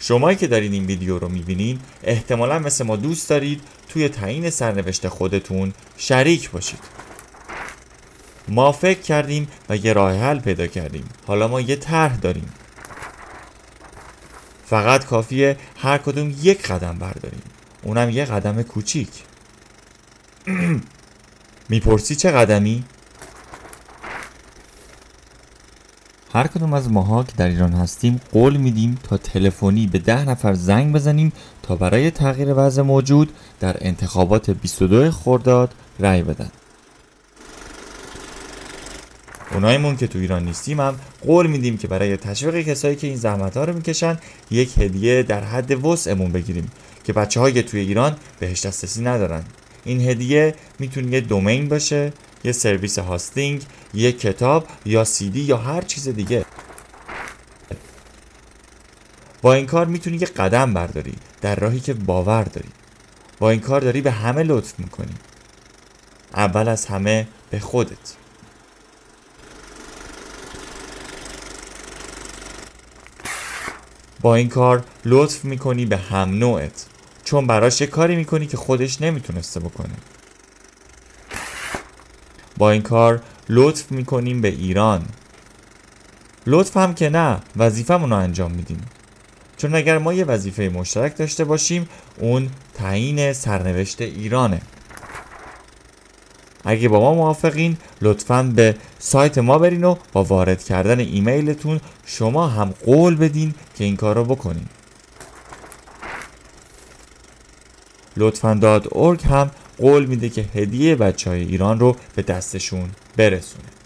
شمایی که دارین این ویدیو رو میبینین احتمالاً مثل ما دوست دارید توی تعیین سرنوشت خودتون شریک باشید. ما فکر کردیم و یه راه حل پیدا کردیم. حالا ما یه طرح داریم. فقط کافیه هر کدوم یک قدم برداریم. اونم یه قدم کوچیک. میپرسی چه قدمی؟ هر کدوم از ماها که در ایران هستیم قول میدیم تا تلفنی به 10 نفر زنگ بزنیم تا برای تغییر وضع موجود در انتخابات 22 خرداد رأی بدن. اونایمون که تو ایران نیستیم هم قول میدیم که برای تشویق کسایی که این زحمت‌ها رو میکشن یک هدیه در حد وسعمون بگیریم که بچه‌هایی که توی ایران بهش دسترسی ندارن. این هدیه میتونه یه دومین باشه، یه سرویس هاستینگ، یه کتاب یا CD یا هر چیز دیگه. با این کار میتونی یه قدم برداری در راهی که باور داری. با این کار داری به همه لطف میکنی. اول از همه به خودت. با این کار لطف میکنی به هم نوعت، چون براش یه کاری میکنی که خودش نمیتونسته بکنه. با این کار لطف میکنیم به ایران. لطف هم که نه، وظیفمون رو انجام میدیم. چون اگر ما یه وظیفه مشترک داشته باشیم اون تعیین سرنوشت ایرانه. اگه با ما موافقین لطفاً به سایت ما برین و با وارد کردن ایمیلتون شما هم قول بدین که این کار رو بکنین. لطفاً .org هم قول میده که هدیه بچهای ایران رو به دستشون برسونه.